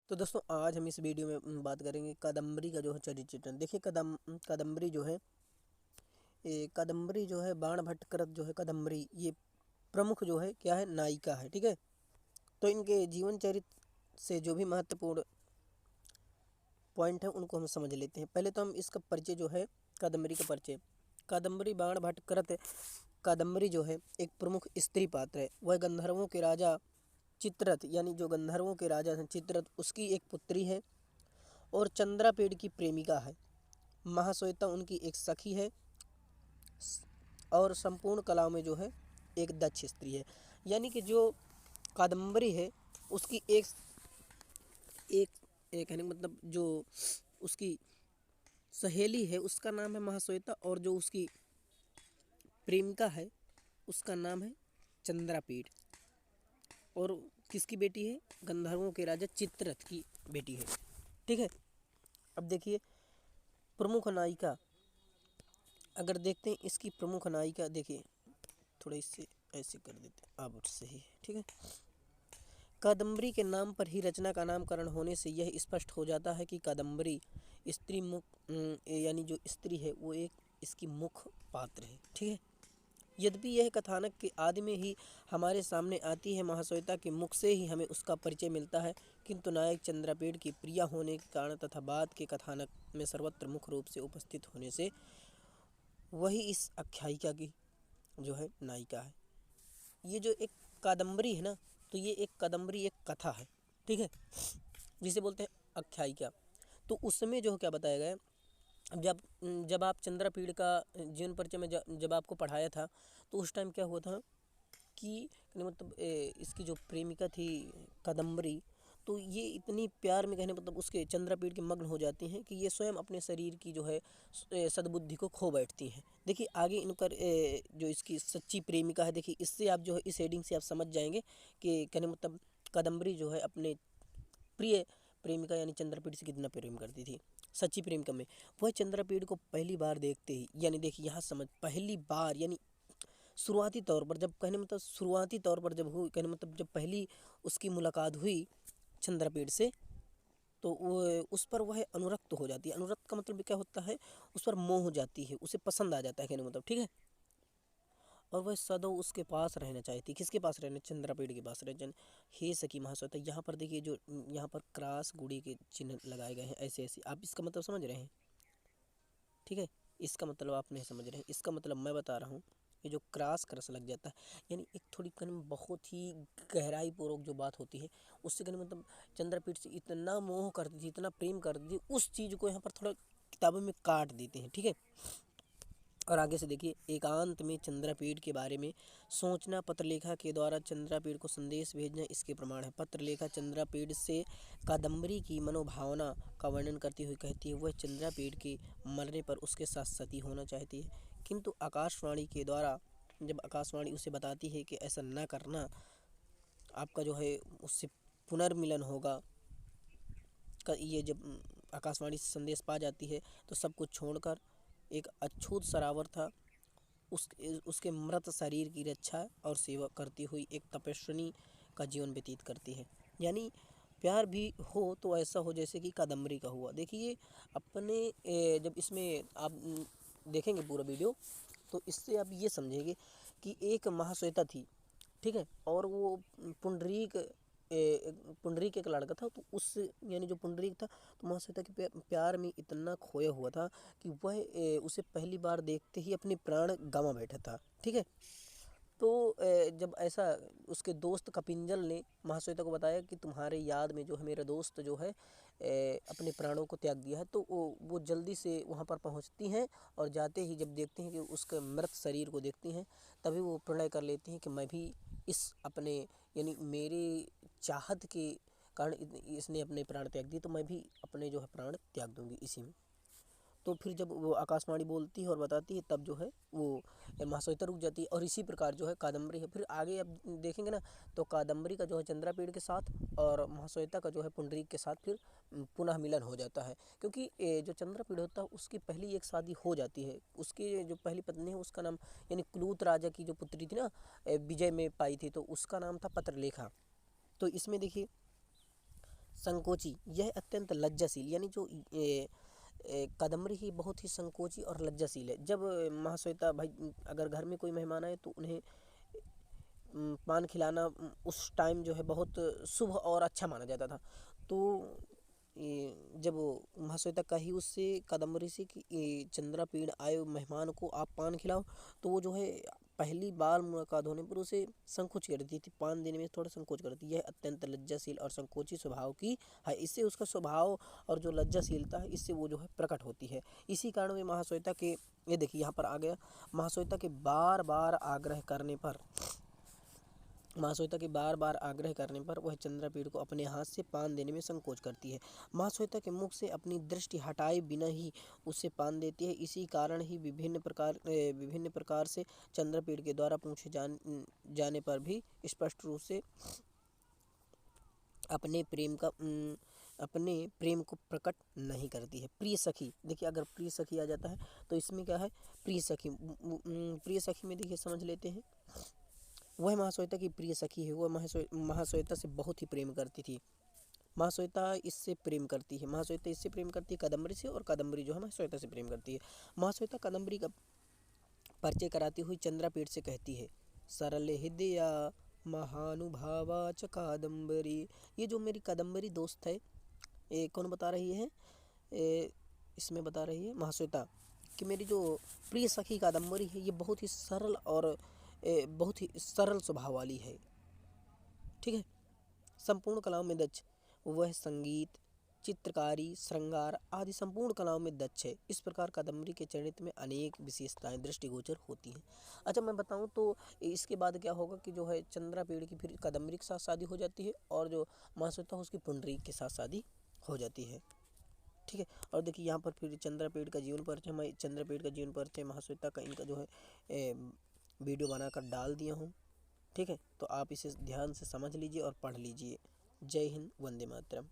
तो दोस्तों आज हम इस वीडियो में बात करेंगे कादम्बरी का जो है चरित्र चित्रण। देखिए कादम्बरी जो है कादम्बरी जो है बाण भट्टकृत जो है कादम्बरी ये प्रमुख जो है क्या है नायिका है। ठीक है, तो इनके जीवन चरित्र से जो भी महत्वपूर्ण पॉइंट है उनको हम समझ लेते हैं। पहले तो हम इसका परिचय जो है कादम्बरी का परिचय। कादम्बरी बाण भट्टकृत कादम्बरी जो है एक प्रमुख स्त्री पात्र है। वह गंधर्वों के राजा चित्ररथ यानी जो गंधर्वों के राजा हैं चित्ररथ उसकी एक पुत्री है और चंद्रापेड़ की प्रेमिका है। महाश्वेता उनकी एक सखी है और संपूर्ण कलाओं में जो है एक दक्ष स्त्री है। यानी कि जो कादम्बरी है उसकी एक एक एक कहने का मतलब जो उसकी सहेली है उसका नाम है महाश्वेता और जो उसकी प्रेमिका है उसका नाम है चंद्रापेड़। और किसकी बेटी है? गंधर्वों के राजा चित्ररथ की बेटी है। ठीक है, अब देखिए प्रमुख नायिका अगर देखते हैं इसकी प्रमुख नायिका देखिए थोड़ा इससे ऐसे कर देते हैं अब सही है। ठीक है, कादम्बरी के नाम पर ही रचना का नामकरण होने से यह स्पष्ट हो जाता है कि कादम्बरी स्त्री मुख यानी जो स्त्री है वो एक इसकी मुख्य पात्र है। ठीक है, यद्यपि यह कथानक के आदि में ही हमारे सामने आती है, महाश्वेता के मुख से ही हमें उसका परिचय मिलता है, किंतु नायक चंद्रापेड़ की प्रिया होने के कारण तथा बाद के कथानक में सर्वत्र मुख्य रूप से उपस्थित होने से वही इस आख्यायिका की जो है नायिका है। ये जो एक कादम्बरी है ना, तो ये एक कादम्बरी एक कथा है। ठीक है, जिसे बोलते हैं आख्यायिका। तो उसमें जो क्या बताया गया है, जब आप चंद्रापेड़ का जीवन परिचय में जब आपको पढ़ाया था तो उस टाइम क्या हुआ था कि मतलब इसकी जो प्रेमिका थी कादम्बरी, तो ये इतनी प्यार में कहने मतलब उसके चंद्रापेड़ के मग्न हो जाती हैं कि ये स्वयं अपने शरीर की जो है सद्बुद्धि को खो बैठती हैं। देखिए आगे इनकर जो इसकी सच्ची प्रेमिका है, देखिए इससे आप जो है इस हेडिंग से आप समझ जाएंगे कि कहने मतलब कादम्बरी जो है अपने प्रिय प्रेमिका यानी चंद्रापेड़ से कितना प्रेम करती थी। सच्ची प्रेमिका में वह चंद्रापेड़ को पहली बार देखते ही यानी देखिए यहाँ समझ पहली बार यानी शुरुआती तौर पर जब कहने मतलब शुरुआती तौर पर जब हुई कहने मतलब जब पहली उसकी मुलाकात हुई चंद्रापेड़ से तो वो उस पर वह अनुरक्त हो जाती है। अनुरक्त का मतलब क्या होता है? उस पर मोह हो जाती है, उसे पसंद आ जाता है कहने मतलब। ठीक है, और वह सदैव उसके पास रहना चाहती। किसके पास रहना? चंद्रापेड़ के पास रहना। हे सखी महाश्वेता, यहाँ पर देखिए जो यहाँ पर क्रॉस गुड़ी के चिन्ह लगाए गए हैं ऐसे ऐसे, आप इसका मतलब समझ रहे हैं? ठीक है, इसका मतलब आप नहीं समझ रहे हैं, इसका मतलब मैं बता रहा हूँ। ये जो क्रॉस क्रस लग जाता है यानी एक थोड़ी कन बहुत ही गहराई पूर्वक जो बात होती है उससे कहने मतलब चंद्रापेड़ से इतना मोह करती थी, इतना प्रेम करती थी, उस चीज़ को यहाँ पर थोड़ा किताबों में काट देते हैं। ठीक है, और आगे से देखिए एकांत में चंद्रापेड़ के बारे में सोचना, पत्रलेखा के द्वारा चंद्रापेड़ को संदेश भेजना इसके प्रमाण है। पत्रलेखा चंद्रापेड़ से कादम्बरी की मनोभावना का वर्णन करती हुई कहती है वह चंद्रापेड़ के मरने पर उसके साथ सती होना चाहती है, किंतु आकाशवाणी के द्वारा जब आकाशवाणी उसे बताती है कि ऐसा न करना, आपका जो है उससे पुनर्मिलन होगा का ये जब आकाशवाणी से संदेश पा जाती है तो सब कुछ छोड़कर एक अछूत सरावर था उसके मृत शरीर की रक्षा और सेवा करती हुई एक तपस्विनी का जीवन व्यतीत करती है। यानी प्यार भी हो तो ऐसा हो जैसे कि कादम्बरी का हुआ। देखिए अपने जब इसमें आप देखेंगे पूरा वीडियो तो इससे आप ये समझेंगे कि एक महाश्वेता थी। ठीक है, और वो पुंडरीक पुंडरीक एक लड़का था, तो उस यानी जो पुंडरीक था तो महाश्वेता के प्यार में इतना खोया हुआ था कि वह उसे पहली बार देखते ही अपने प्राण गंवा बैठा था। ठीक है, तो जब ऐसा उसके दोस्त कपिंजल ने महाश्वेता को बताया कि तुम्हारे याद में जो है मेरा दोस्त जो है अपने प्राणों को त्याग दिया है, तो वो जल्दी से वहाँ पर पहुँचती हैं और जाते ही जब देखते हैं कि उसके मृत शरीर को देखती हैं तभी वो प्रणय कर लेती हैं कि मैं भी इस अपने यानी मेरे चाहत के कारण इसने अपने प्राण त्याग दिए तो मैं भी अपने जो है प्राण त्याग दूंगी इसी में। तो फिर जब वो आकाशवाणी बोलती है और बताती है तब जो है वो महाश्वेता रुक जाती है। और इसी प्रकार जो है कादम्बरी है। फिर आगे अब देखेंगे ना तो कादम्बरी का जो है चंद्रापेड़ के साथ और महाश्वेता का जो है पुंडरीक के साथ फिर पुनः मिलन हो जाता है, क्योंकि जो चंद्रापेड़ होता है उसकी पहली एक शादी हो जाती है। उसकी जो पहली पत्नी है उसका नाम यानी क्लूत राजा की जो पुत्री थी ना विजय में पाई थी, तो उसका नाम था पत्रलेखा। तो इसमें देखिए संकोची, यह अत्यंत लज्जाशील, यानी जो कादम्बरी ही बहुत ही संकोची और लज्जाशील है। जब महाश्वेता भाई अगर घर में कोई मेहमान आए तो उन्हें पान खिलाना उस टाइम जो है बहुत शुभ और अच्छा माना जाता था। तो जब महाश्वेता कही उससे कादम्बरी से कि चंद्रापीड़ आए मेहमान को आप पान खिलाओ, तो वो जो है पहली बार मुलाकात होने पर उसे संकोच करती थी, पान देने में थोड़ा संकोच करती। यह अत्यंत लज्जाशील और संकोची स्वभाव की है। इससे उसका स्वभाव और जो लज्जाशीलता है इससे वो जो है प्रकट होती है। इसी कारण वे महाश्वेता के, ये देखिए यहाँ पर आ गया, महाश्वेता के बार बार आग्रह करने पर, महाश्वेता के बार बार आग्रह करने पर वह चंद्रापीड़ को अपने हाथ से पान देने में संकोच करती है। महाश्वेता के मुख से अपनी दृष्टि हटाए बिना ही उसे पान देती है। इसी कारण ही विभिन्न प्रकार से चंद्रापीड़ के द्वारा पूछे जाने पर भी स्पष्ट रूप से अपने प्रेम को प्रकट नहीं करती है। प्रिय सखी, देखिए अगर प्रिय सखी आ जाता है तो इसमें क्या है, प्रिय सखी, प्रिय सखी में देखिए समझ लेते हैं। वह महाश्वेता की प्रिय सखी है, वह महाश्वेता से बहुत ही प्रेम करती थी। महाश्वेता इससे प्रेम करती है, महाश्वेता इससे प्रेम करती है कादम्बरी से, और कादम्बरी जो है महाश्वेता से प्रेम करती है। महाश्वेता कादम्बरी का परिचय कराती हुई चंद्रापीड़ से कहती है, सरल हृदया महानुभावा च कादम्बरी। ये जो मेरी कादम्बरी दोस्त है, ये कौन बता रही है, इसमें बता रही है महाश्वेता कि मेरी जो प्रिय सखी कादम्बरी है ये बहुत ही सरल और बहुत ही सरल स्वभाव वाली है। ठीक है, संपूर्ण कलाओं में दक्ष, वह संगीत, चित्रकारी, श्रृंगार आदि संपूर्ण कलाओं में दक्ष है। इस प्रकार कादम्बरी के चरित्र में अनेक विशेषताएं दृष्टिगोचर होती हैं। अच्छा मैं बताऊं तो इसके बाद क्या होगा कि जो है चंद्रापीड़ की फिर कादम्बरी के साथ शादी हो जाती है, और जो महाश्वेता उसकी पुंडरीक के साथ शादी हो जाती है। ठीक है, और देखिए यहाँ पर फिर चंद्रापीड़ का जीवन परिचय, मैं चंद्रापीड़ का जीवन परिचय महाश्वेता का इनका जो है वीडियो बनाकर डाल दिया हूँ। ठीक है, तो आप इसे ध्यान से समझ लीजिए और पढ़ लीजिए। जय हिंद, वंदे मातरम।